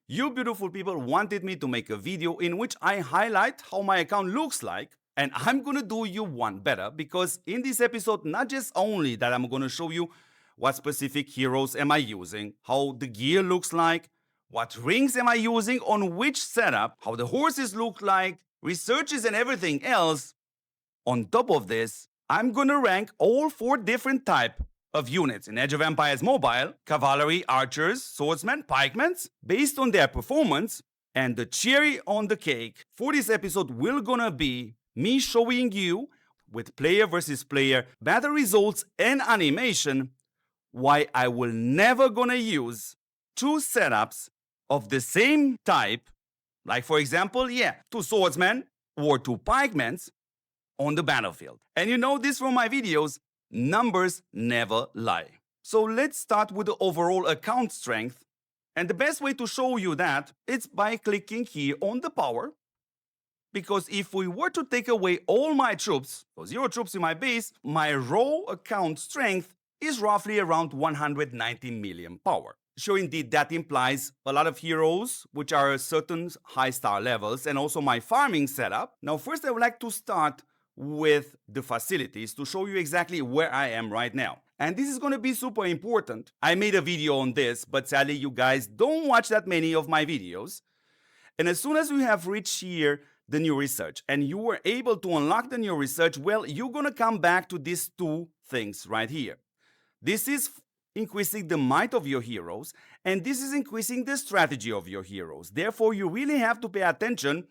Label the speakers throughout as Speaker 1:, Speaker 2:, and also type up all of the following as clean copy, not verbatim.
Speaker 1: You beautiful people wanted me to make a video in which I highlight how my account looks like, and I'm gonna do you one better, because in this episode, not just only that I'm gonna show you what specific heroes am I using, how the gear looks like, what rings am I using on which setup, how the horses look like, researches and everything else. On top of this, I'm gonna rank all 4 different type of units in Age of Empires Mobile: Cavalry, Archers, Swordsmen, Pikemen, based on their performance. And the cherry on the cake for this episode will gonna be me showing you, with player versus player battle results and animation, why I will never gonna use 2 setups of the same type, like for example, 2 swordsmen or 2 pikemen on the battlefield. And you know this from my videos, numbers never lie. So let's start with the overall account strength. And the best way to show you that is by clicking here on the power. Because if we were to take away all my troops, so 0 troops in my base, my raw account strength is roughly around 190 million power. Sure, indeed, that implies a lot of heroes, which are certain high star levels, and also my farming setup. Now, first I would like to start with the facilities to show you exactly where I am right now. And this is going to be super important. I made a video on this, but sadly you guys don't watch that many of my videos. And as soon as we have reached here the new research and you were able to unlock the new research, well, you're going to come back to these 2 things right here. This is increasing the might of your heroes, and this is increasing the strategy of your heroes. Therefore, you really have to pay attention,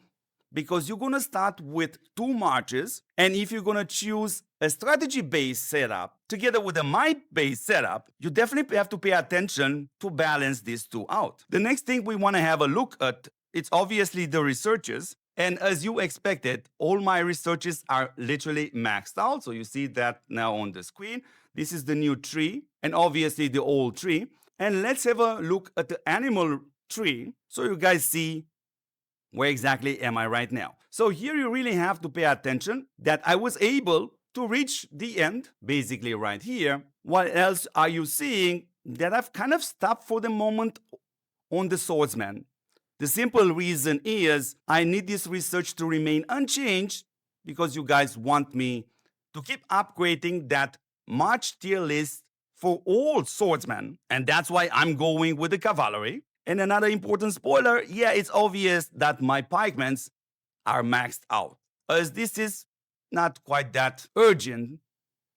Speaker 1: because you're going to start with 2 marches, and if you're going to choose a strategy-based setup together with a might-based setup, you definitely have to pay attention to balance these 2 out. The next thing we want to have a look at, it's obviously the researches. And as you expected, all my researches are literally maxed out. So you see that now on the screen. This is the new tree, and obviously the old tree. And let's have a look at the animal tree so you guys see where exactly am I right now. So here you really have to pay attention that I was able to reach the end, basically right here. What else are you seeing? That I've kind of stopped for the moment on the swordsman. The simple reason is I need this research to remain unchanged, because you guys want me to keep upgrading that March tier list for all swordsmen, and that's why I'm going with the cavalry. And another important spoiler, it's obvious that my pikemen are maxed out, as this is not quite that urgent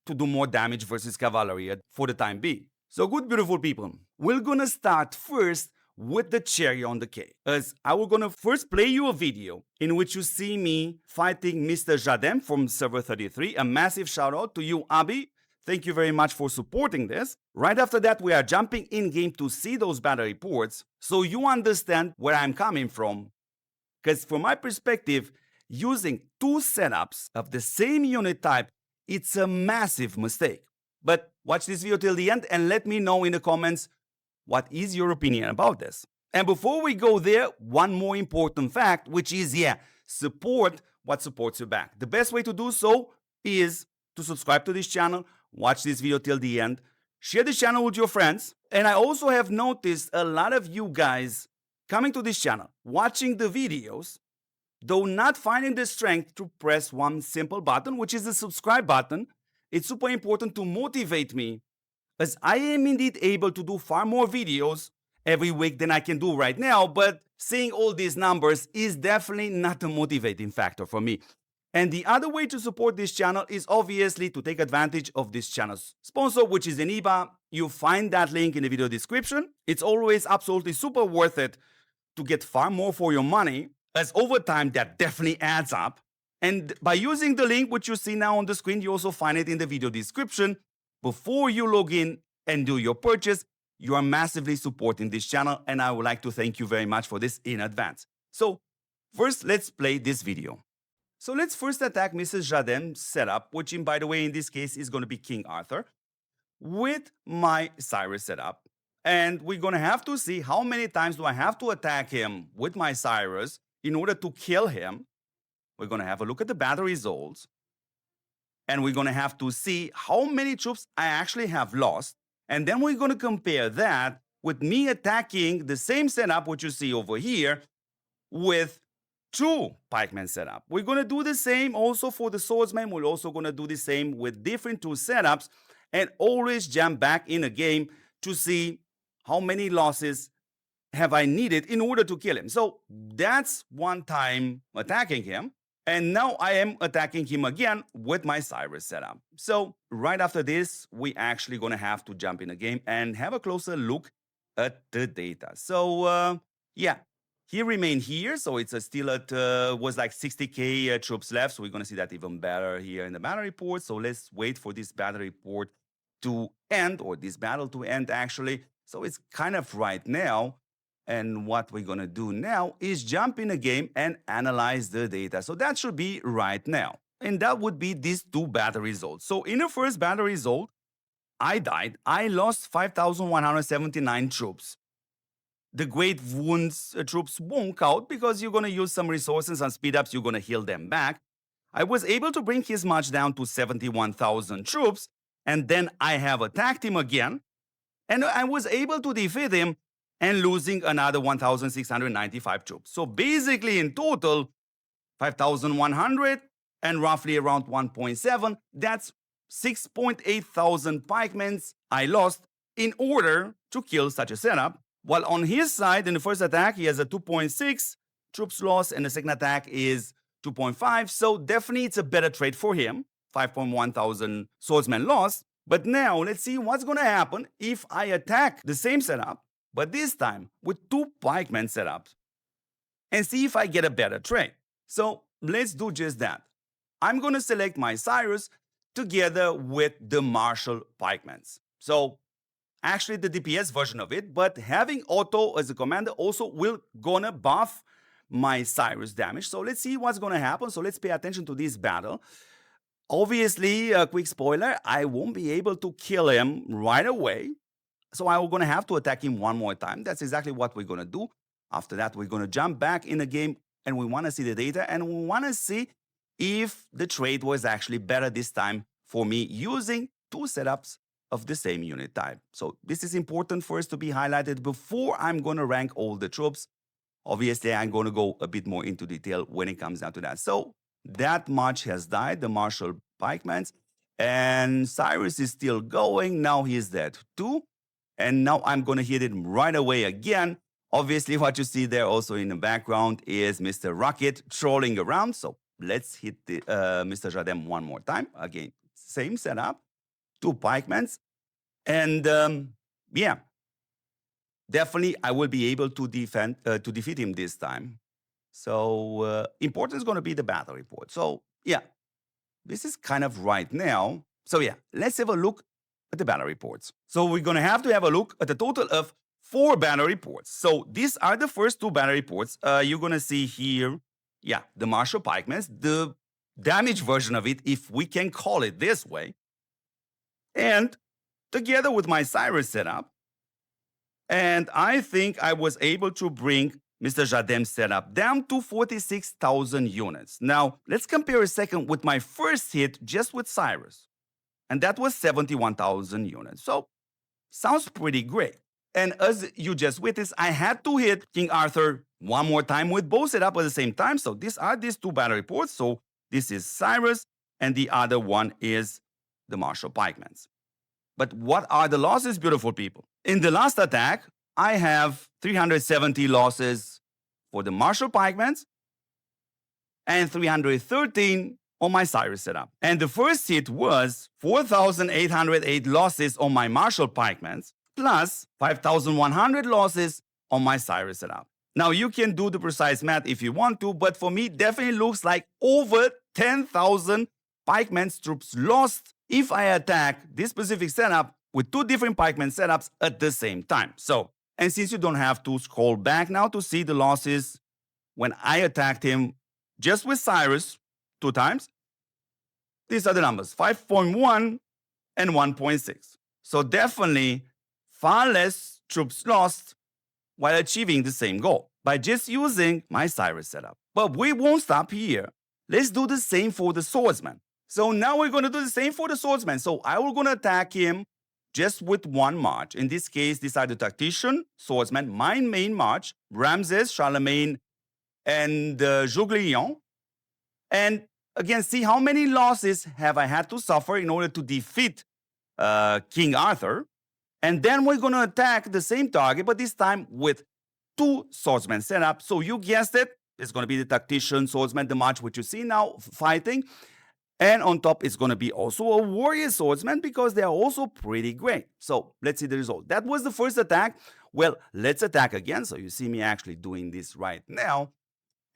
Speaker 1: to do more damage versus cavalry for the time being. So good beautiful people, we're gonna start first with the cherry on the cake, as I will gonna first play you a video in which you see me fighting Mr. Jadem from server 33. A massive shout out to you, Abi. Thank you very much for supporting this. Right after that, we are jumping in game to see those battle reports, so you understand where I'm coming from. Because from my perspective, using 2 setups of the same unit type, it's a massive mistake. But watch this video till the end and let me know in the comments what is your opinion about this. And before we go there, one more important fact, which is, support what supports you back. The best way to do so is to subscribe to this channel, watch this video till the end, share this channel with your friends. And I also have noticed a lot of you guys coming to this channel, watching the videos, though not finding the strength to press one simple button, which is the subscribe button. It's super important to motivate me, as I am indeed able to do far more videos every week than I can do right now, but seeing all these numbers is definitely not a motivating factor for me. And the other way to support this channel is obviously to take advantage of this channel's sponsor, which is Eneba. You find that link in the video description. It's always absolutely super worth it to get far more for your money, as over time that definitely adds up. And by using the link which you see now on the screen, you also find it in the video description. Before you log in and do your purchase, you are massively supporting this channel, and I would like to thank you very much for this in advance. So first, let's play this video. So let's first attack Mrs. Jadem's setup, which by the way in this case is going to be King Arthur, with my Cyrus setup. And we're going to have to see how many times do I have to attack him with my Cyrus in order to kill him. We're going to have a look at the battle results. And we're going to have to see how many troops I actually have lost. And then we're going to compare that with me attacking the same setup, which you see over here, with 2 pikemen setup. We're going to do the same also for the swordsman. We're also going to do the same with different 2 setups, and always jump back in a game to see how many losses have I needed in order to kill him. So that's one time attacking him. And now I am attacking him again with my Cyrus setup. So right after this, we actually going to have to jump in a game and have a closer look at the data. So yeah, he remained here. So it's still at, was like 60K troops left. So we're going to see that even better here in the battle report. So let's wait for this battle report to end, or this battle to end actually. So it's kind of right now. And what we're going to do now is jump in a game and analyze the data. So that should be right now. And that would be these 2 battle results. So in the first battle result, I died. I lost 5,179 troops. The Great Wounds troops won't count because you're going to use some resources and speed ups. You're going to heal them back. I was able to bring his march down to 71,000 troops. And then I have attacked him again. And I was able to defeat him and losing another 1,695 troops. So basically in total, 5,100 and roughly around 1.7, that's 6.8 thousand pikemen I lost in order to kill such a setup. While on his side, in the first attack, he has a 2.6 troops lost, and the second attack is 2.5. So definitely it's a better trade for him. 5.1 thousand swordsmen lost. But now let's see what's going to happen if I attack the same setup, but this time with 2 pikemen setups, and see if I get a better trade. So let's do just that. I'm going to select my Cyrus together with the martial pikemen. So actually the DPS version of it, but having auto as a commander also will gonna buff my Cyrus damage. So let's see what's gonna happen. So let's pay attention to this battle. Obviously, a quick spoiler, I won't be able to kill him right away. So I'm going to have to attack him one more time. That's exactly what we're going to do. After that, we're going to jump back in the game, and we want to see the data, and we want to see if the trade was actually better this time for me using 2 setups of the same unit type. So this is important for us to be highlighted before I'm going to rank all the troops. Obviously, I'm going to go a bit more into detail when it comes down to that. So that march has died, the martial pikemen, and Cyrus is still going. Now he's dead too. And now I'm going to hit him right away again. Obviously, what you see there also in the background is Mr. Rocket trolling around. So let's hit the, Mr. Jadem one more time. Again, same setup, 2 pikemen. And yeah, definitely I will be able to defeat him this time. So important is going to be the battle report. So yeah, this is kind of right now. So yeah, let's have a look at the battle reports. So we're going to have a look at a total of 4 battle reports. So these are the first 2 battle reports. You're going to see here, yeah, the martial pikemen, the damage version of it, if we can call it this way. And together with my Cyrus setup, and I think I was able to bring Mr. Jadem's setup down to 46,000 units. Now, let's compare a second with my first hit just with Cyrus. And that was 71,000 units. So, sounds pretty great. And as you just witnessed, I had to hit King Arthur one more time with both set up at the same time. So these are these 2 battle reports. So this is Cyrus, and the other one is the martial pikemen. But what are the losses, beautiful people? In the last attack, I have 370 losses for the martial pikemen and 313 on my Cyrus setup. And the first hit was 4,808 losses on my martial pikemen plus 5,100 losses on my Cyrus setup. Now, you can do the precise math if you want to, but for me, definitely looks like over 10,000 pikemen troops lost if I attack this specific setup with 2 different pikemen setups at the same time. So, and since you don't have to scroll back now to see the losses when I attacked him just with Cyrus 2 times, these are the numbers, 5.1 and 1.6. So definitely far less troops lost while achieving the same goal by just using my Cyrus setup. But we won't stop here. Let's do the same for the swordsman. So now we're going to do the same for the swordsman. So I will going to attack him just with one march. In this case, these are the tactician, swordsman, my main march, Ramses, Charlemagne, and Juglion. And again, see how many losses have I had to suffer in order to defeat King Arthur. And then we're going to attack the same target, but this time with two swordsmen set up. So you guessed it, it's going to be the tactician, swordsman, the march, which you see now fighting. And on top, it's going to be also a warrior swordsman because they're also pretty great. So let's see the result. That was the first attack. Well, let's attack again. So you see me actually doing this right now.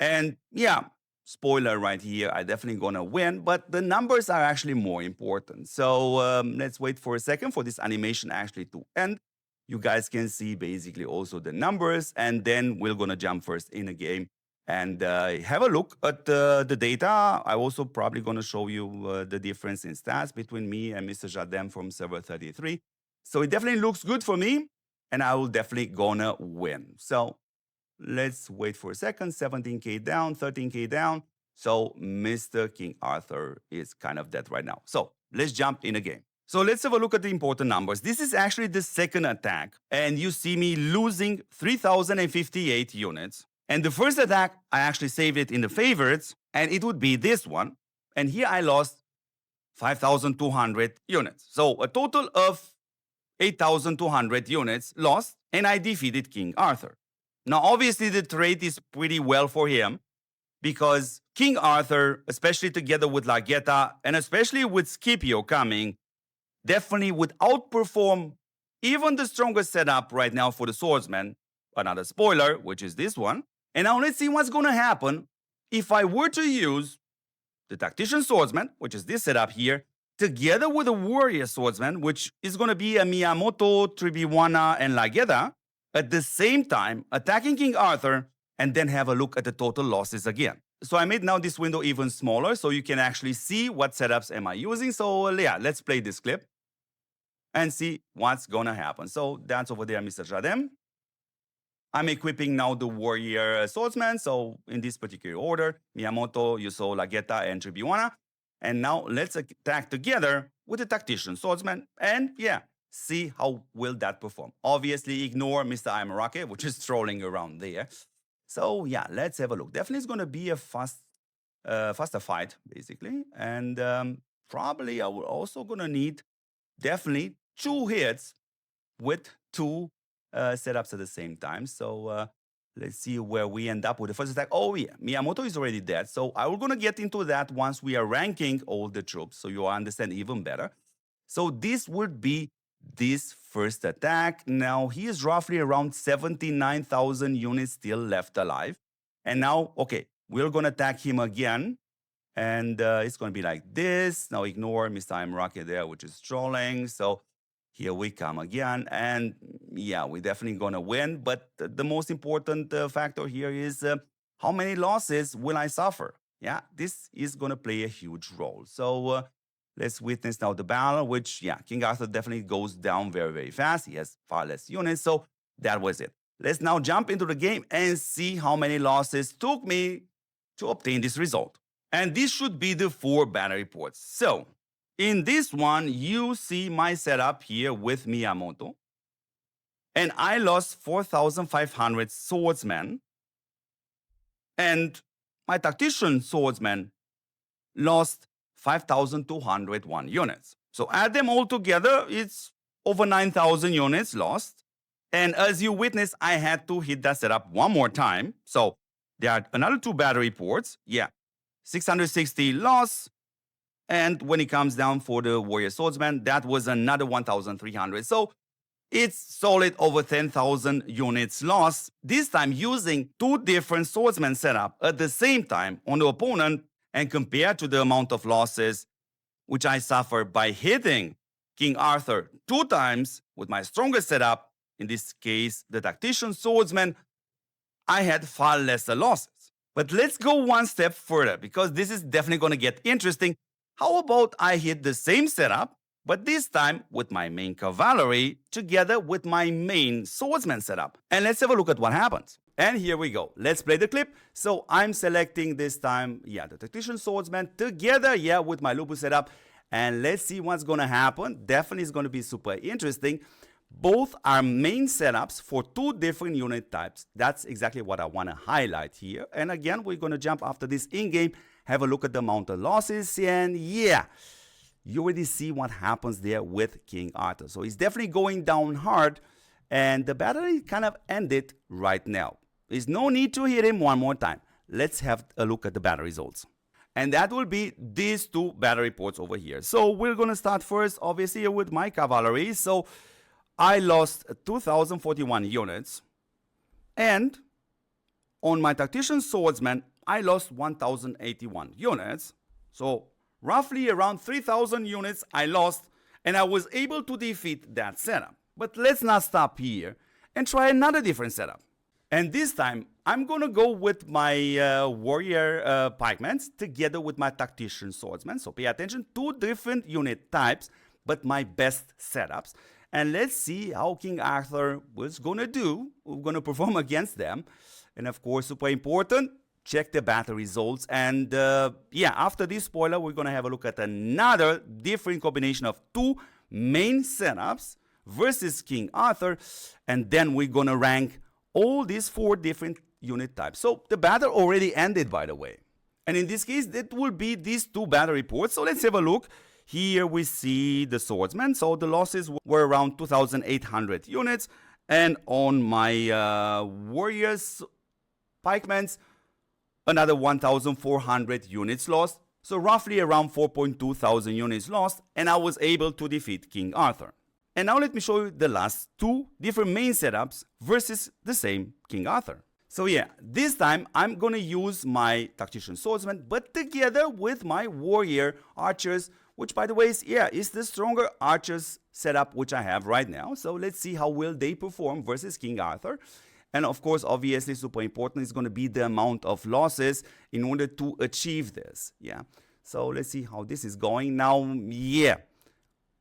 Speaker 1: And yeah, spoiler right here, I definitely going to win, but the numbers are actually more important. So let's wait for a second for this animation actually to end. You guys can see basically also the numbers, and then we're going to jump first in a game and have a look at the data. I'm also probably going to show you the difference in stats between me and Mr. Jardin from server 33. So it definitely looks good for me, and I will definitely gonna win. So let's wait for a second. 17K down, 13K down. So Mr. King Arthur is kind of dead right now. So let's jump in a game. So let's have a look at the important numbers. This is actually the second attack, and you see me losing 3,058 units. And the first attack, I actually saved it in the favorites, and it would be this one. And here I lost 5,200 units. So a total of 8,200 units lost, and I defeated King Arthur. Now, obviously, the trade is pretty well for him because King Arthur, especially together with Larghetta, and especially with Scipio coming, definitely would outperform even the strongest setup right now for the swordsman. Another spoiler, which is this one. And now let's see what's going to happen if I were to use the tactician swordsman, which is this setup here, together with a warrior swordsman, which is going to be a Miyamoto, Tribiwana, and Larghetta, at the same time attacking King Arthur, and then have a look at the total losses again. So I made now this window even smaller so you can actually see what setups am I using. So yeah, let's play this clip and see what's gonna happen. So that's over there, Mr. Jardin. I'm equipping now the warrior swordsman. So in this particular order, Miyamoto, Yuso, Larghetta, and Tribiwana. And now let's attack together with the tactician swordsman. And yeah, see how will that perform. Obviously, ignore Mr. Aimarake, which is trolling around there. So yeah, let's have a look. Definitely it's going to be a faster fight, basically. And probably I will also going to need definitely 2 hits with 2 setups at the same time. So let's see where we end up with the first attack. Oh yeah, Miyamoto is already dead. So I will going to get into that once we are ranking all the troops, so you understand even better. So this would be this first attack. Now he is roughly around 79,000 units still left alive. And now, okay, we're going to attack him again. And it's going to be like this. Now ignore Mr. Aimarake there, which is trolling. So here we come again. And yeah, we're definitely going to win. But the most important factor here is how many losses will I suffer? Yeah, this is going to play a huge role. So let's witness now the battle, which, yeah, King Arthur definitely goes down very, very fast. He has far less units. So that was it. Let's now jump into the game and see how many losses took me to obtain this result. And this should be the 4 battle reports. So in this one, you see my setup here with Miyamoto. And I lost 4,500 swordsmen. And my tactician swordsman lost 5,201 units. So add them all together, it's over 9,000 units lost. And as you witness, I had to hit that setup one more time. So there are another 2 battle reports. Yeah, 660 loss. And when it comes down for the warrior swordsman, that was another 1,300. So it's solid over 10,000 units lost. This time using 2 different swordsman setup at the same time on the opponent, and compared to the amount of losses which I suffered by hitting King Arthur 2 times with my strongest setup, in this case the tactician swordsman, I had far lesser losses. But let's go one step further, because this is definitely going to get interesting. How about I hit the same setup, but this time with my main cavalry together with my main swordsman setup? And let's have a look at what happens. And here we go. Let's play the clip. So I'm selecting this time, yeah, the tactician swordsman together, yeah, with my lupus setup. And let's see what's going to happen. Definitely is going to be super interesting. Both are main setups for two different unit types. That's exactly what I want to highlight here. And again, we're going to jump after this in-game, have a look at the amount of losses, and yeah, you already see what happens there with King Arthur. So he's definitely going down hard, and the battle kind of ended right now. There's no need to hit him one more time. Let's have a look at the battle results. And that will be these two battle reports over here. So we're going to start first, obviously, with my cavalry. So I lost 2,041 units. And on my tactician swordsman, I lost 1,081 units. So roughly around 3,000 units I lost, and I was able to defeat that setup. But let's not stop here and try another different setup. And this time, I'm going to go with my warrior pikemen together with my tactician swordsman. So pay attention, two different unit types, but my best setups. And let's see how King Arthur was going to do. We're going to perform against them. And of course, super important, check the battle results. And yeah, after this spoiler, we're going to have a look at another different combination of two main setups versus King Arthur. And then we're going to rank all these four different unit types. So the battle already ended, by the way. And in this case, it will be these two battle reports. So let's have a look. Here we see the swordsman. So the losses were around 2,800 units. And on my warriors, pikemen, another 1,400 units lost. So roughly around 4.2 thousand units lost. And I was able to defeat King Arthur. And now let me show you the last two different main setups versus the same King Arthur. So yeah, this time I'm gonna use my tactician swordsman, but together with my warrior archers, which by the way is the stronger archers setup which I have right now. So let's see how well they perform versus King Arthur. And of course, obviously super important is gonna be the amount of losses in order to achieve this. Yeah. So let's see how this is going now. Yeah.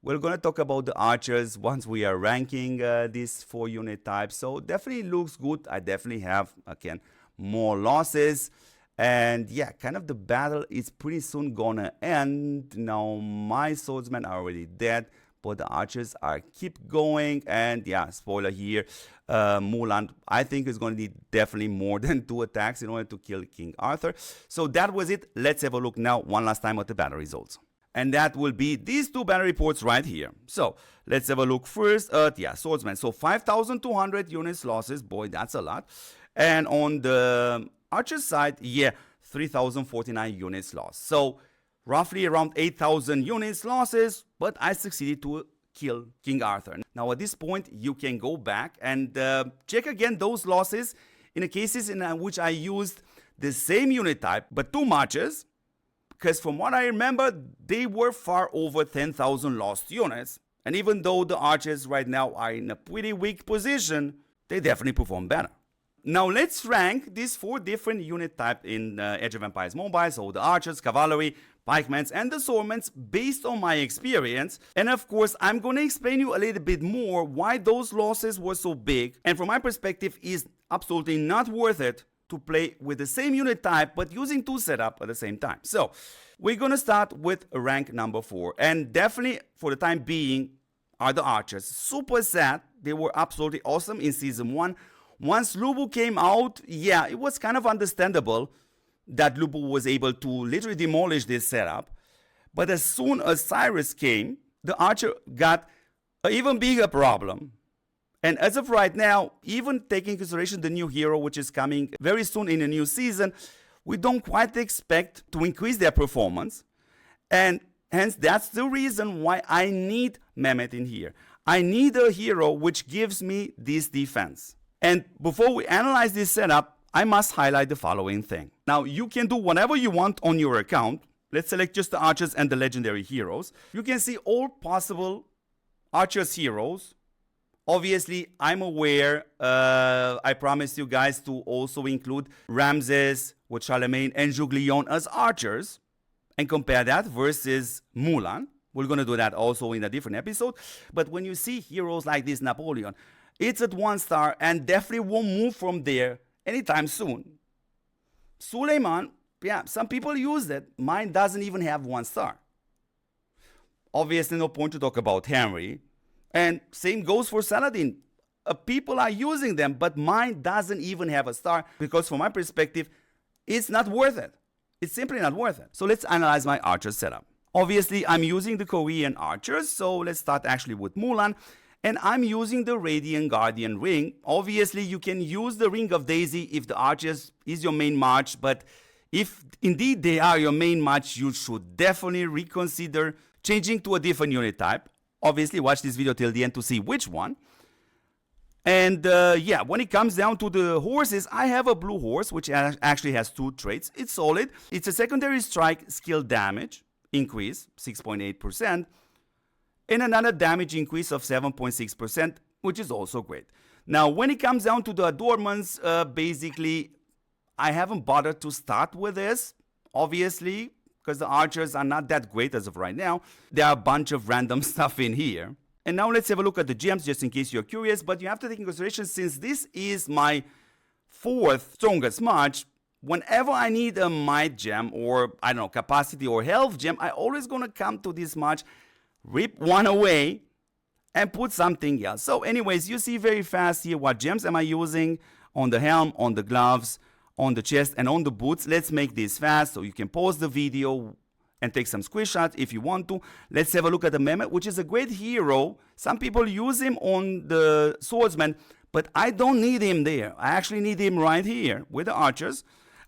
Speaker 1: We're going to talk about the archers once we are ranking these four unit types. So definitely looks good. I definitely have, again, more losses. And yeah, kind of the battle is pretty soon going to end. Now, my swordsmen are already dead, but the archers are keep going. And yeah, spoiler here, Mulan, I think is going to need definitely more than 2 attacks in order to kill King Arthur. So that was it. Let's have a look now one last time at the battle results. And that will be these two battle reports right here. So let's have a look first at, yeah, swordsman. So 5,200 units losses. Boy, that's a lot. And on the archer side, yeah, 3,049 units lost. So roughly around 8,000 units losses, but I succeeded to kill King Arthur. Now at this point, you can go back and check again those losses in the cases in which I used the same unit type, but 2 marches. Because from what I remember, they were far over 10,000 lost units. And even though the archers right now are in a pretty weak position, they definitely perform better. Now let's rank these 4 different unit types in Age of Empires Mobile. So the archers, cavalry, pikemen, and the swordsmen based on my experience. And of course, I'm going to explain you a little bit more why those losses were so big. And from my perspective, is absolutely not worth it to play with the same unit type, but using 2 setups at the same time. So we're going to start with rank number 4. And definitely for the time being are the archers. Super sad. They were absolutely awesome in season 1. Once Lubu came out, yeah, it was kind of understandable that Lubu was able to literally demolish this setup. But as soon as Cyrus came, the archer got an even bigger problem. And as of right now, even taking into consideration the new hero, which is coming very soon in a new season, we don't quite expect to increase their performance. And hence, that's the reason why I need Mehmet in here. I need a hero which gives me this defense. And before we analyze this setup, I must highlight the following thing. Now, you can do whatever you want on your account. Let's select just the archers and the legendary heroes. You can see all possible archers heroes. Obviously, I'm aware, I promised you guys to also include Ramses with Charlemagne and Juglion as archers and compare that versus Mulan. We're going to do that also in a different episode. But when you see heroes like this, Napoleon, it's at 1 star and definitely won't move from there anytime soon. Suleiman, yeah, some people use it. Mine doesn't even have 1 star. Obviously, no point to talk about Henry. And same goes for Saladin. People are using them, but mine doesn't even have a star because from my perspective, it's not worth it. It's simply not worth it. So let's analyze my archer setup. Obviously, I'm using the Korean archers, so let's start actually with Mulan. And I'm using the Radiant Guardian ring. Obviously, you can use the Ring of Daisy if the archers is your main march, but if indeed they are your main march, you should definitely reconsider changing to a different unit type. Obviously, watch this video till the end to see which one. And yeah, when it comes down to the horses, I have a blue horse, which actually has 2 traits. It's solid. It's a secondary strike skill damage increase, 6.8%, and another damage increase of 7.6%, which is also great. Now, when it comes down to the adornments, basically, I haven't bothered to start with this, obviously, because the archers are not that great as of right now. There are a bunch of random stuff in here. And now let's have a look at the gems, just in case you're curious. But you have to take in consideration, since this is my 4th strongest march, whenever I need a might gem or, I don't know, capacity or health gem, I always gonna come to this march, rip one away, and put something else. So anyways, you see very fast here what gems am I using on the helm, on the gloves, on the chest, and on the boots. Let's make this fast so you can pause the video and take some screenshots if you want to. Let's have a look at the Mehmet, which is a great hero. Some people use him on the Swordsmen, but I don't need him there. I actually need him right here with the archers.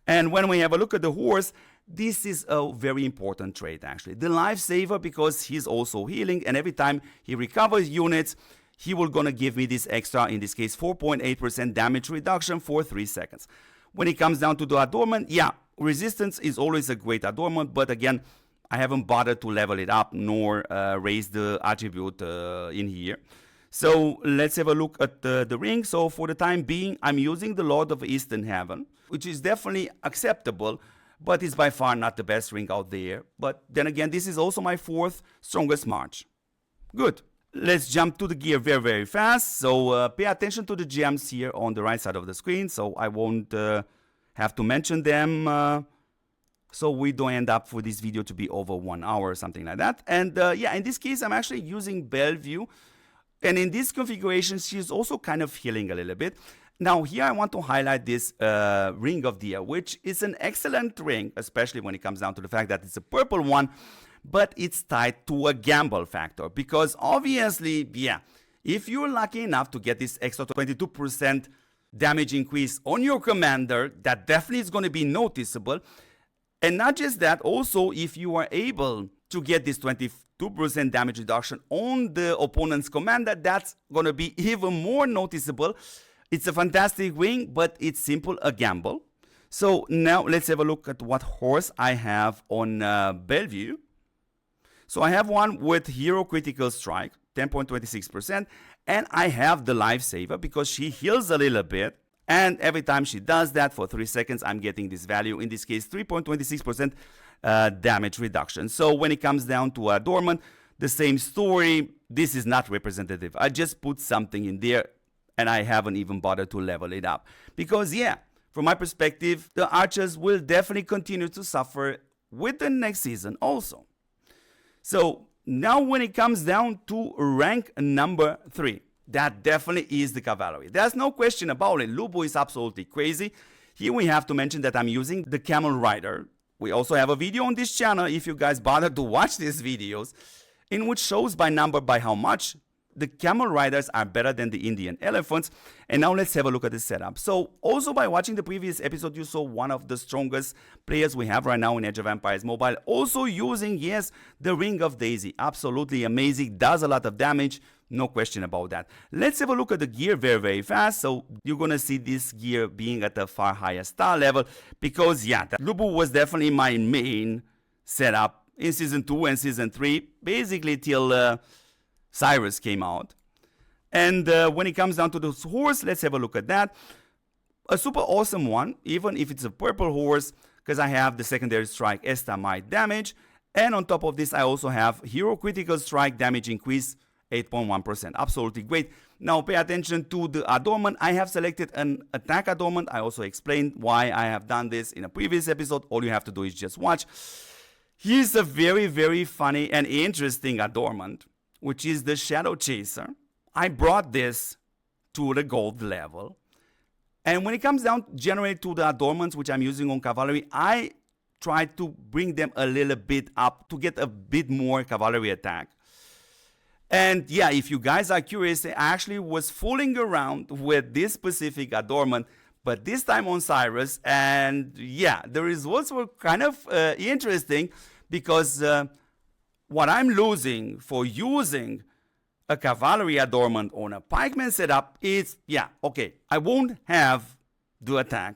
Speaker 1: And when we have a look at the horse, this is a very important trait actually. The lifesaver, because he's also healing, and every time he recovers units, he will gonna give me this extra, in this case 4.8% damage reduction for 3 seconds. When it comes down to the adornment, yeah, resistance is always a great adornment, but again, I haven't bothered to level it up nor raise the attribute in here. So let's have a look at the ring. So for the time being, I'm using the Lord of Eastern Heaven, which is definitely acceptable, but it's by far not the best ring out there. But then again, this is also my 4th strongest march. Good. Let's jump to the gear very, very fast. So pay attention to the gems here on the right side of the screen. So I won't have to mention them. So we don't end up for this video to be over 1 hour or something like that. And yeah, in this case, I'm actually using Bellevue. And in this configuration, she's also kind of healing a little bit. Now here I want to highlight this Ring of the Year, which is an excellent ring, especially when it comes down to the fact that it's a purple one, but it's tied to a gamble factor. Because obviously, yeah, if you're lucky enough to get this extra 22% damage increase on your commander, that definitely is going to be noticeable. And not just that, also if you are able to get this 22% damage reduction on the opponent's commander, that's going to be even more noticeable. It's a fantastic ring, but it's simple a gamble. So now let's have a look at what horse I have on Bellevue. So I have one with Hero Critical Strike, 10.26%, and I have the Lifesaver because she heals a little bit. And every time she does that for 3 seconds, I'm getting this value, in this case 3.26% damage reduction. So when it comes down to adornment, the same story. This is not representative. I just put something in there and I haven't even bothered to level it up. Because yeah, from my perspective, the archers will definitely continue to suffer with the next season also. So now when it comes down to rank number 3, that definitely is the Cavalry. There's no question about it. Lubu is absolutely crazy. Here we have to mention that I'm using the Camel Rider. We also have a video on this channel, if you guys bother to watch these videos, in which shows by number by how much the Camel Riders are better than the Indian Elephants. And now let's have a look at the setup. So also by watching the previous episode, you saw one of the strongest players we have right now in Age of Empires Mobile also using, yes, the Ring of Daisy. Absolutely amazing, does a lot of damage. No question about that. Let's have a look at the gear very, very fast. So you're going to see this gear being at a far higher star level because, yeah, that Lubu was definitely my main setup in Season 2 and Season 3, basically till Cyrus came out. And when it comes down to this horse, let's have a look at that. A super awesome one, even if it's a purple horse, because I have the secondary strike Esta Might damage. And on top of this, I also have Hero Critical Strike damage increase 8.1%. Absolutely great. Now pay attention to the adornment. I have selected an attack adornment. I also explained why I have done this in a previous episode. All you have to do is just watch. Here's a very, very funny and interesting adornment, which is the Shadow Chaser. I brought this to the gold level. And when it comes down generally to the adornments which I'm using on Cavalry, I try to bring them a little bit up to get a bit more cavalry attack. And yeah, if you guys are curious, I actually was fooling around with this specific adornment, but this time on Cyrus. And yeah, the results were kind of interesting because what I'm losing for using a cavalry adornment on a pikeman setup is, yeah, okay, I won't have the attack,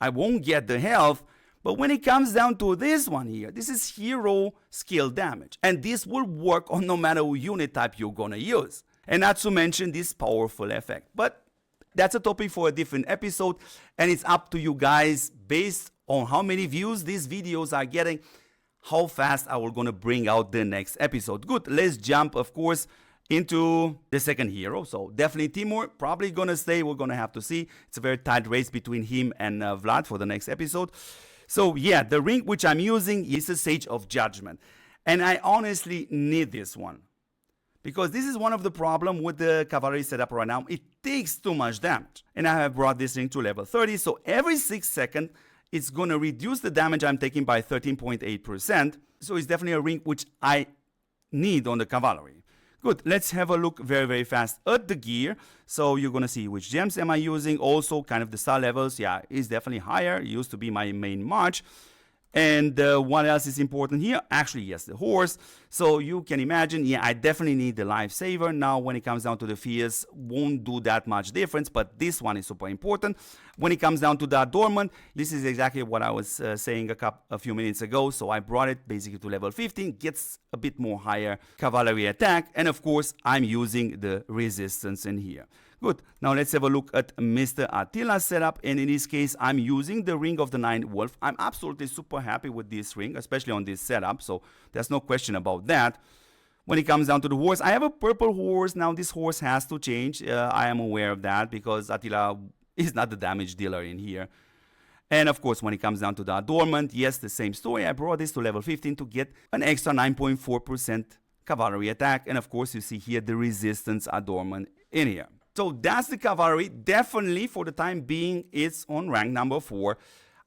Speaker 1: I won't get the health, but when it comes down to this one here, this is hero skill damage, and this will work on no matter what unit type you're gonna use, and not to mention this powerful effect. But that's a topic for a different episode, and it's up to you guys based on how many views these videos are getting, how fast I will gonna bring out the next episode. Good, let's jump, of course, into the second hero. So definitely Timur probably gonna stay. We're gonna have to see. It's a very tight race between him and Vlad for the next episode. So yeah, the ring which I'm using is a Sage of Judgment, and I honestly need this one because this is one of the problem with the cavalry setup right now. It takes too much damage, and I have brought this ring to level 30. So every 6 seconds, it's gonna reduce the damage I'm taking by 13.8%. So it's definitely a ring which I need on the cavalry. Good, let's have a look very, very fast at the gear. So you're gonna see which gems am I using, also kind of the star levels. Yeah, is definitely higher. It used to be my main march. And what else is important here? Actually, yes, the horse. So you can imagine, yeah, I definitely need the lifesaver. Now, when it comes down to the fears, won't do that much difference, but this one is super important. When it comes down to the adornment, this is exactly what I was saying a few minutes ago. So I brought it basically to level 15, gets a bit more higher cavalry attack. And of course, I'm using the resistance in here. Good. Now let's have a look at Mr. Attila's setup, and in this case I'm using the Ring of the Nine Wolf. I'm absolutely super happy with this ring, especially on this setup, so there's no question about that. When it comes down to the horse, I have a purple horse. Now this horse has to change. I am aware of that because Attila is not the damage dealer in here. And of course, when it comes down to the adornment, yes, the same story. I brought this to level 15 to get an extra 9.4% cavalry attack, and of course you see here the resistance adornment in here. So that's the cavalry. Definitely for the time being, it's on rank number 4.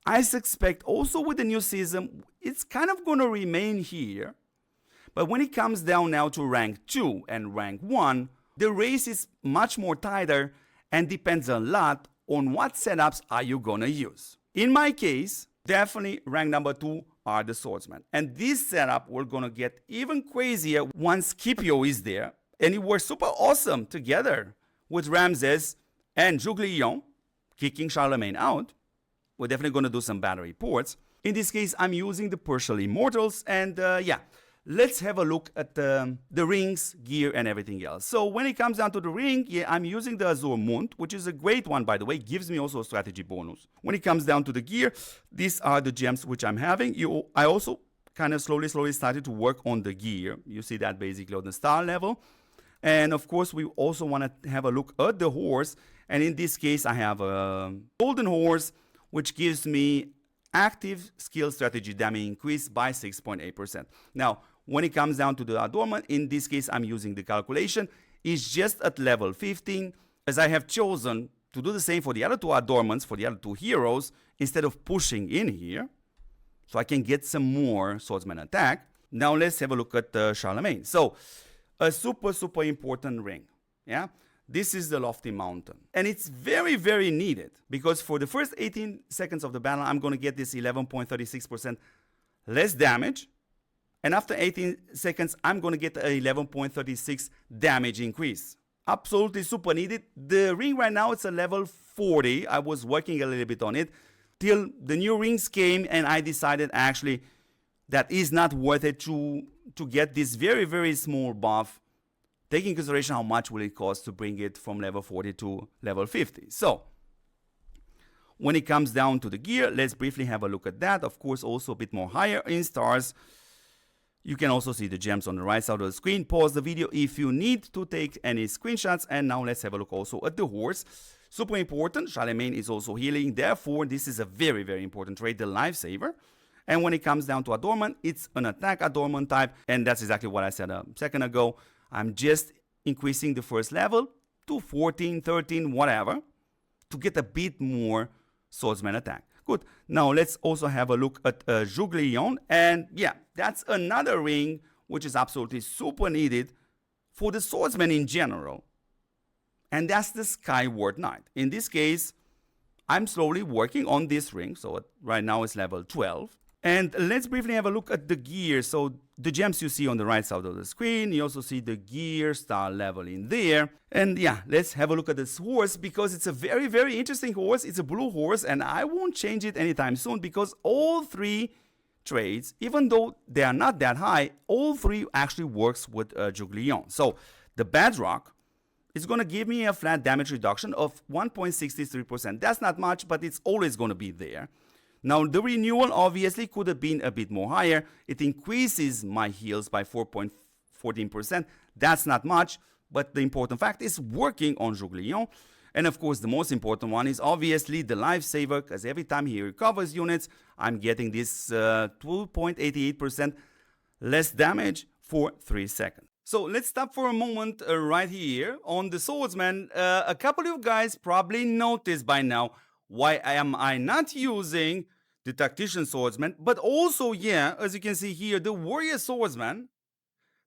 Speaker 1: I suspect also with the new season, it's kind of going to remain here. But when it comes down now to rank 2 and rank 1, the race is much more tighter and depends a lot on what setups are you going to use. In my case, definitely rank number 2 are the Swordsmen. And this setup we're going to get even crazier once Scipio is there. And it was super awesome together with Ramses and Juglion kicking Charlemagne out. We're definitely going to do some battery ports. In this case, I'm using the Partial Immortals, and yeah, let's have a look at the rings, gear, and everything else. So when it comes down to the ring, yeah, I'm using the Azure Mund, which is a great one, by the way, gives me also a strategy bonus. When it comes down to the gear, these are the gems which I'm having. I also kind of slowly started to work on the gear. You see that basically on the star level. And of course, we also want to have a look at the horse. And in this case, I have a golden horse, which gives me active skill strategy damage increase by 6.8%. Now, when it comes down to the adornment, in this case, I'm using the calculation. It's just at level 15, as I have chosen to do the same for the other 2 adornments, for the other 2 heroes, instead of pushing in here, so I can get some more swordsman attack. Now, let's have a look at Charlemagne. So, a super important ring, yeah? This is the Lofty Mountain. And it's very, very needed because for the first 18 seconds of the battle, I'm going to get this 11.36% less damage. And after 18 seconds, I'm going to get a 11.36 damage increase. Absolutely super needed. The ring right now, it's a level 40. I was working a little bit on it till the new rings came, and I decided actually that is not worth it to get this very, very small buff, taking into consideration how much will it cost to bring it from level 40 to level 50. So, when it comes down to the gear, let's briefly have a look at that. Of course, also a bit more higher in stars. You can also see the gems on the right side of the screen. Pause the video if you need to take any screenshots. And now let's have a look also at the horse. Super important, Charlemagne is also healing. Therefore, this is a very, very important trait, the Lifesaver. And when it comes down to adornment, it's an attack adornment type. And that's exactly what I said a second ago. I'm just increasing the first level to 14, 13, whatever, to get a bit more swordsman attack. Good. Now let's also have a look at Juglion. And yeah, that's another ring which is absolutely super needed for the swordsman in general. And that's the Skyward Knight. In this case, I'm slowly working on this ring. So right now it's level 12. And let's briefly have a look at the gear. So the gems you see on the right side of the screen, you also see the gear star level in there. And yeah, let's have a look at this horse because it's a very, very interesting horse. It's a blue horse and I won't change it anytime soon because all three trades, even though they are not that high, all three actually works with Juglion. So the Bedrock is going to give me a flat damage reduction of 1.63%. That's not much, but it's always going to be there. Now, the renewal obviously could have been a bit more higher. It increases my heals by 4.14%. That's not much, but the important fact is working on Juglion. And of course, the most important one is obviously the Lifesaver, because every time he recovers units, I'm getting this 2.88% less damage for 3 seconds. So let's stop for a moment right here on the Swordsman. A couple of guys probably noticed by now why am I not using the Tactician Swordsman, but also, yeah, as you can see here, the Warrior Swordsman.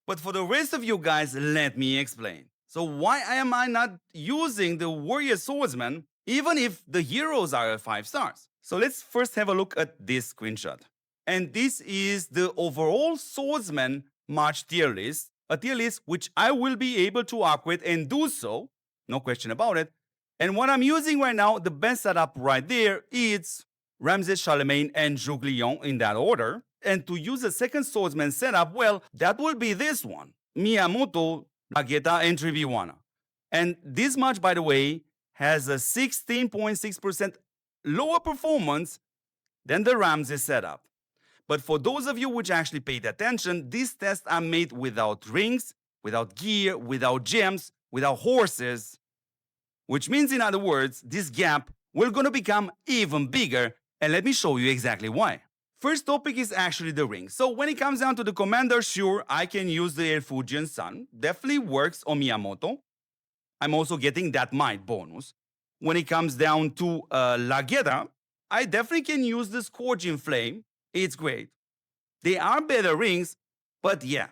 Speaker 1: But for the rest of you guys, let me explain. So why am I not using the Warrior Swordsman, even if the heroes are at 5 stars? So let's first have a look at this screenshot. And this is the overall Swordsman March tier list, a tier list which I will be able to upgrade and do so, no question about it. And what I'm using right now, the best setup right there is Ramses, Charlemagne, and Juglion in that order. And to use a second swordsman setup, well, that will be this one. Miyamoto, Nageta, and Triviwana. And this match, by the way, has a 16.6% lower performance than the Ramses setup. But for those of you which actually paid attention, these tests are made without rings, without gear, without gems, without horses. Which means, in other words, this gap will gonna become even bigger, and let me show you exactly why. First topic is actually the ring. So when it comes down to the commander, sure, I can use the Elfugian Sun. Definitely works on Miyamoto. I'm also getting that might bonus. When it comes down to Lageda, I definitely can use the Scourging Flame. It's great. They are better rings, but yeah.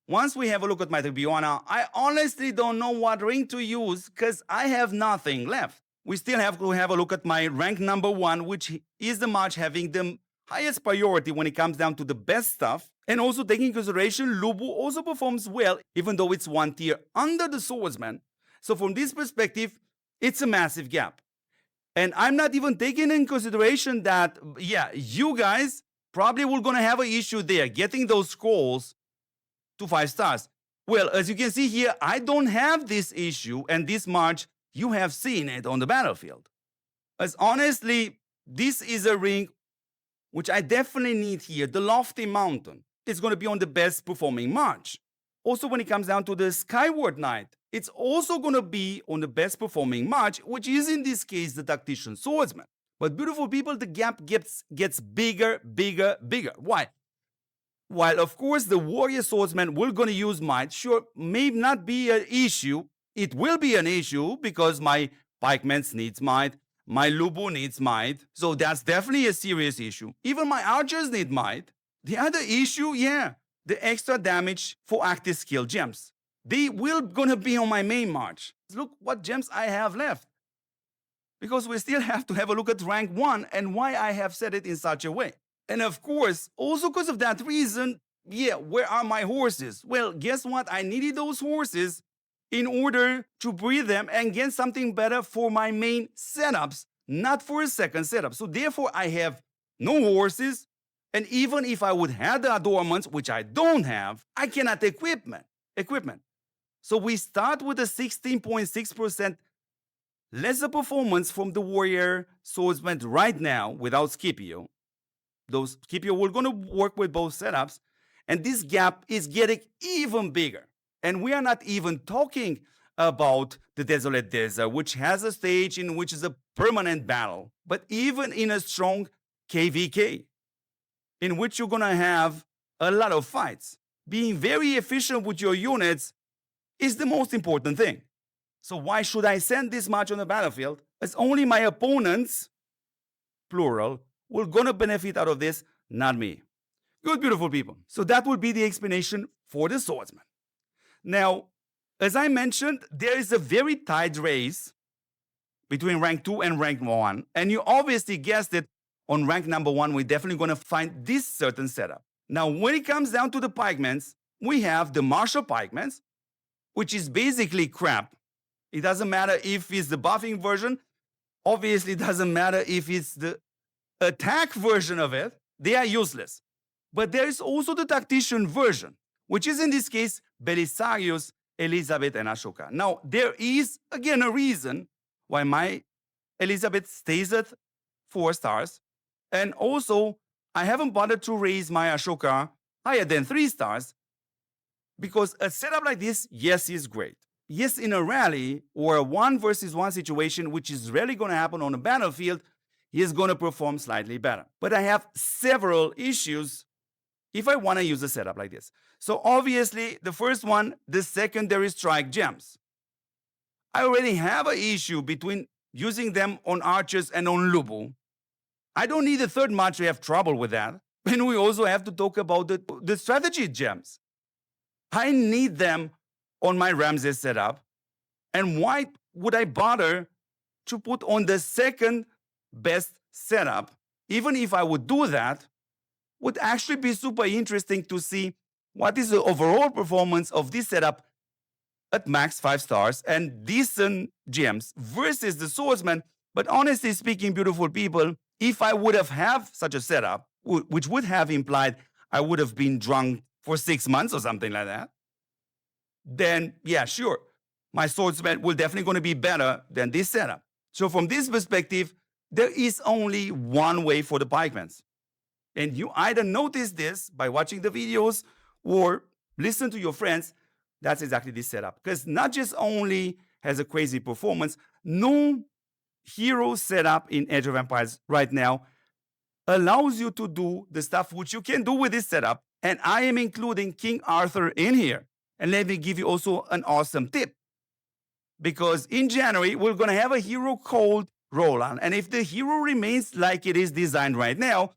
Speaker 1: Once we have a look at my Triviana, I honestly don't know what ring to use because I have nothing left. We still have to have a look at my rank number 1, which is the match having the highest priority when it comes down to the best stuff. And also taking into consideration, Lubu also performs well, even though it's 1 tier under the Swordsman. So from this perspective, it's a massive gap. And I'm not even taking in consideration that, yeah, you guys probably will gonna have an issue there, getting those scrolls to 5 stars. Well, as you can see here, I don't have this issue, and this March, you have seen it on the battlefield. As honestly, this is a ring which I definitely need here, the Lofty Mountain. It's going to be on the best performing March. Also, when it comes down to the Skyward Knight, it's also going to be on the best performing March, which is in this case the Tactician Swordsman. But beautiful people, the gap gets bigger, bigger, bigger. Why? While of course the Warrior Swordsman will gonna use might, sure, may not be an issue. It will be an issue because my Pikemen needs might, my Lubu needs might, so that's definitely a serious issue. Even my archers need might. The other issue, yeah, the extra damage for active skill gems. They will gonna be on my main march. Look what gems I have left. Because we still have to have a look at rank 1 and why I have said it in such a way. And of course, also because of that reason, yeah, where are my horses? Well, guess what? I needed those horses in order to breed them and get something better for my main setups, not for a second setup. So therefore, I have no horses. And even if I would have the adornments, which I don't have, I cannot equipment. So we start with a 16.6% lesser performance from the Warrior Swordsman right now without Scipio. Those Scipio, we're going to work with both setups. And this gap is getting even bigger. And we are not even talking about the Desolate Desert, which has a stage in which is a permanent battle. But even in a strong KVK. in which you're gonna have a lot of fights. Being very efficient with your units is the most important thing. So why should I send this much on the battlefield? As only my opponents, plural, will gonna benefit out of this, not me. Good, beautiful people. So that would be the explanation for the swordsman. Now, as I mentioned, there is a very tight race between rank 2 and rank 1. And you obviously guessed it, on rank number 1, we're definitely going to find this certain setup. Now, when it comes down to the Pikemens, we have the martial Pikemens, which is basically crap. It doesn't matter if it's the buffing version. Obviously, it doesn't matter if it's the attack version of it. They are useless. But there is also the tactician version, which is in this case Belisarius, Elizabeth, and Ashoka. Now, there is, again, a reason why my Elizabeth stays at 4 stars. And also, I haven't bothered to raise my Ashoka higher than 3 stars because a setup like this, yes, is great. Yes, in a rally or a 1 versus 1 situation, which is rarely going to happen on a battlefield, he is going to perform slightly better. But I have several issues if I want to use a setup like this. So obviously, the first one, the secondary strike gems. I already have an issue between using them on archers and on Lubu. I don't need a third match to have trouble with that. And we also have to talk about the strategy gems. I need them on my Ramses setup. And why would I bother to put on the second best setup? Even if I would do that, would actually be super interesting to see what is the overall performance of this setup at max 5 stars and decent gems versus the swordsman. But honestly speaking, beautiful people, if I would have such a setup, which would have implied I would have been drunk for 6 months or something like that, then yeah, sure, my swordsman will definitely going to be better than this setup. So from this perspective, there is only one way for the Pikemens. And you either notice this by watching the videos or listen to your friends. That's exactly this setup. Because not just only has a crazy performance, no hero setup in Age of Empires right now allows you to do the stuff which you can do with this setup. And I am including King Arthur in here. And let me give you also an awesome tip. Because in January, we're going to have a hero called Roland. And if the hero remains like it is designed right now,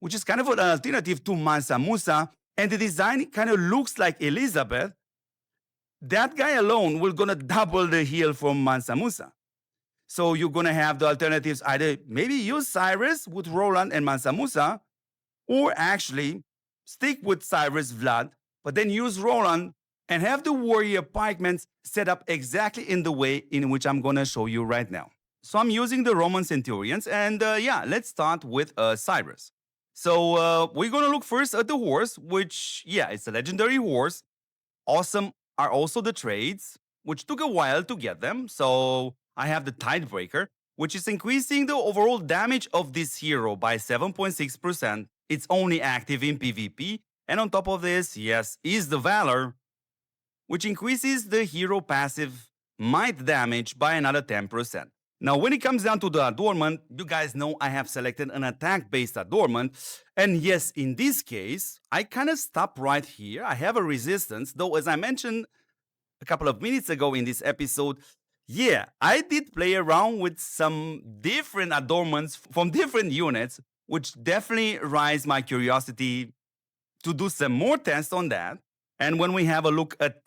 Speaker 1: which is kind of an alternative to Mansa Musa, and the design kind of looks like Elizabeth, that guy alone will gonna double the heal from Mansa Musa. So you're gonna have the alternatives, either maybe use Cyrus with Roland and Mansa Musa, or actually stick with Cyrus Vlad, but then use Roland and have the warrior Pikemen set up exactly in the way in which I'm gonna show you right now. So I'm using the Roman Centurions, and yeah, let's start with Cyrus. So we're gonna look first at the horse, which, yeah, it's a legendary horse. Awesome are also the trades, which took a while to get them. So I have the Tidebreaker, which is increasing the overall damage of this hero by 7.6%. It's only active in PvP. And on top of this, yes, is the Valor, which increases the hero passive might damage by another 10%. Now, when it comes down to the adornment, you guys know I have selected an attack-based adornment. And yes, in this case, I kind of stop right here. I have a resistance, though as I mentioned a couple of minutes ago in this episode, yeah, I did play around with some different adornments from different units, which definitely raised my curiosity to do some more tests on that. And when we have a look at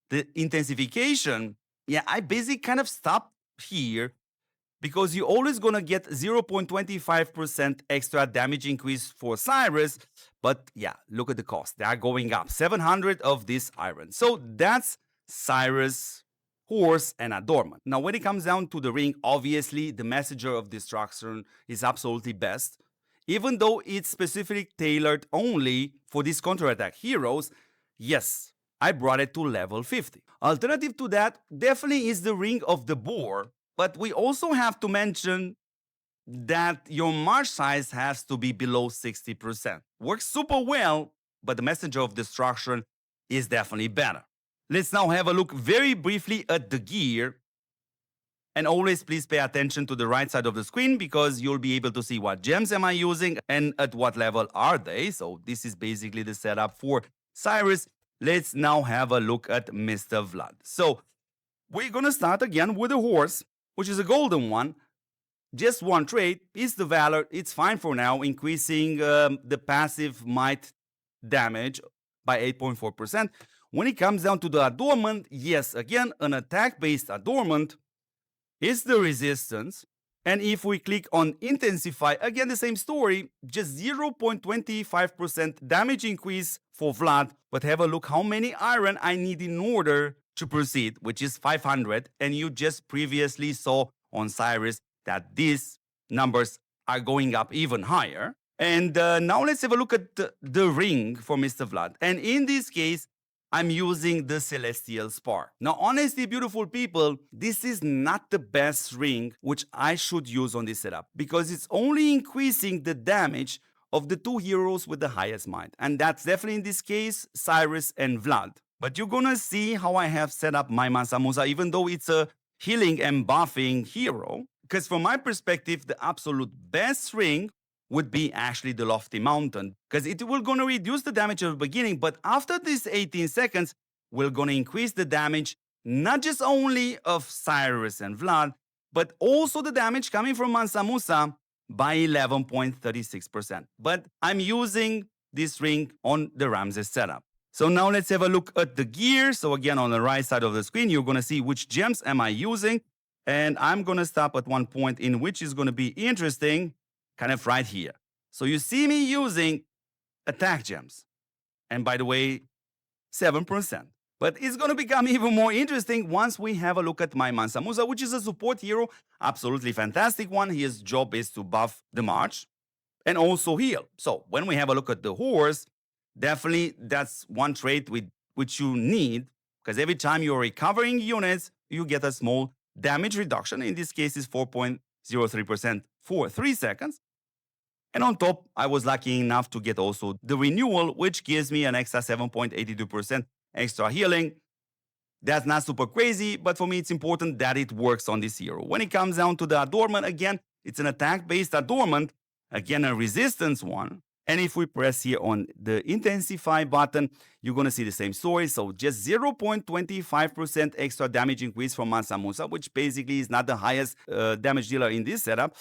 Speaker 1: the intensification, yeah, I basically kind of stopped here because you're always going to get 0.25% extra damage increase for Cyrus. But yeah, look at the cost. They are going up. 700 of this iron. So that's Cyrus, horse, and adornment. Now, when it comes down to the ring, obviously, the Messenger of Destruction is absolutely best. Even though it's specifically tailored only for these counterattack heroes, yes, I brought it to level 50. Alternative to that definitely is the Ring of the Boar, but we also have to mention that your march size has to be below 60%. Works super well, but the Messenger of Destruction is definitely better. Let's now have a look very briefly at the gear. And always please pay attention to the right side of the screen because you'll be able to see what gems am I using and at what level are they. So this is basically the setup for Cyrus. Let's now have a look at Mr. Vlad. So we're going to start again with a horse, which is a golden one. Just one trait is the Valor. It's fine for now, increasing the passive might damage by 8.4%. When it comes down to the adornment, yes, again, an attack-based adornment is the resistance. And if we click on intensify, again, the same story, just 0.25% damage increase for Vlad. But have a look how many iron I need in order to proceed, which is 500. And you just previously saw on Cyrus that these numbers are going up even higher. And now let's have a look at the ring for Mr. Vlad. And in this case, I'm using the Celestial Spark. Now, honestly, beautiful people, this is not the best ring which I should use on this setup because it's only increasing the damage of the two heroes with the highest might. And that's definitely in this case, Cyrus and Vlad. But you're gonna see how I have set up my Mansa Musa, even though it's a healing and buffing hero. Because from my perspective, the absolute best ring would be actually the Lofty Mountain, because it will gonna reduce the damage at the beginning, but after these 18 seconds, we're gonna increase the damage, not just only of Cyrus and Vlad, but also the damage coming from Mansa Musa by 11.36%. But I'm using this ring on the Ramses setup. So now let's have a look at the gear. So again, on the right side of the screen, you're gonna see which gems am I using. And I'm gonna stop at one point in which is gonna be interesting, kind of right here. So you see me using attack gems. And by the way, 7%. But it's going to become even more interesting once we have a look at my Mansa Musa, which is a support hero. Absolutely fantastic one. His job is to buff the march and also heal. So when we have a look at the horse, definitely that's one trait which you need, because every time you're recovering units, you get a small damage reduction. In this case, is 4.03% for 3 seconds. And on top, I was lucky enough to get also the renewal, which gives me an extra 7.82% extra healing. That's not super crazy, but for me, it's important that it works on this hero. When it comes down to the adornment, again, it's an attack-based adornment, again, a resistance one. And if we press here on the intensify button, you're going to see the same story. So just 0.25% extra damage increase from Mansa Musa, which basically is not the highest damage dealer in this setup.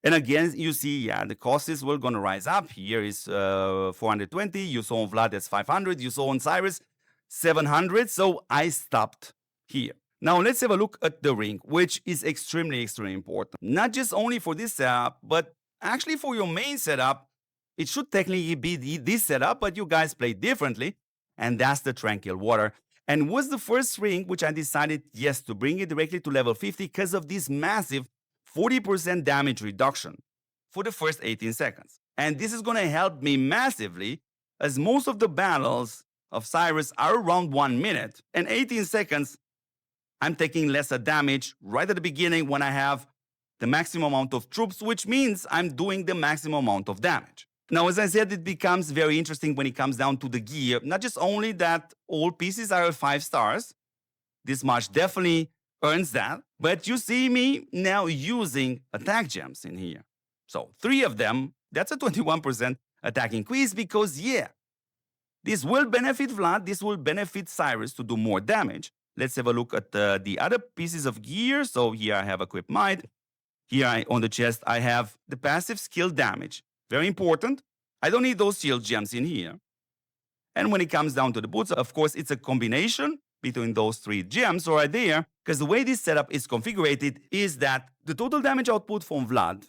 Speaker 1: And again, you see, yeah, the cost is going to rise up. Here is 420. You saw on Vlad, that's 500. You saw on Cyrus, 700. So I stopped here. Now let's have a look at the ring, which is extremely, extremely important. Not just only for this setup, but actually for your main setup. It should technically be this setup, but you guys play differently. And that's the Tranquil Water. And was the first ring which I decided, yes, to bring it directly to level 50 because of this massive 40% damage reduction for the first 18 seconds. And this is going to help me massively, as most of the battles of Cyrus are around 1 minute. And 18 seconds, I'm taking lesser damage right at the beginning when I have the maximum amount of troops, which means I'm doing the maximum amount of damage. Now, as I said, it becomes very interesting when it comes down to the gear. Not just only that all pieces are 5 stars. This march definitely earns that. But you see me now using attack gems in here. So 3 of them, that's a 21% attack increase because, yeah, this will benefit Vlad. This will benefit Cyrus to do more damage. Let's have a look at the other pieces of gear. So here I have equipped might. Here on the chest, I have the passive skill damage. Very important. I don't need those shield gems in here. And when it comes down to the boots, of course, it's a combination between those 3 gems right there, because the way this setup is configured is that the total damage output from Vlad,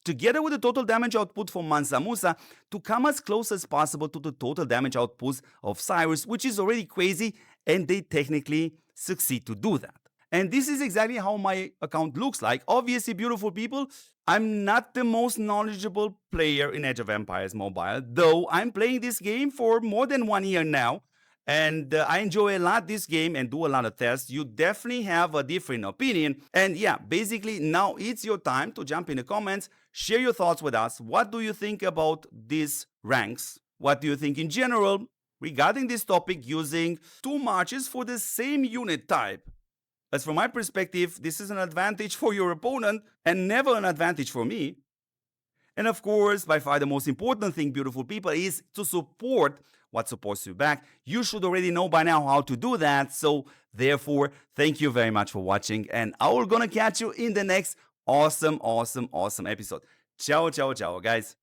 Speaker 1: together with the total damage output from Mansa Musa, to come as close as possible to the total damage output of Cyrus, which is already crazy, and they technically succeed to do that. And this is exactly how my account looks like. Obviously, beautiful people, I'm not the most knowledgeable player in Age of Empires Mobile, though I'm playing this game for more than 1 year now. And I enjoy a lot this game and do a lot of tests. You definitely have a different opinion. And yeah, basically now it's your time to jump in the comments, share your thoughts with us. What do you think about these ranks? What do you think in general regarding this topic using 2 marches for the same unit type As from my perspective, this is an advantage for your opponent and never an advantage for me. And of course, by far the most important thing, beautiful people, is to support what supports you back. You should already know by now how to do that. So therefore, thank you very much for watching. And I will gonna catch you in the next awesome episode. Ciao, ciao, ciao, guys.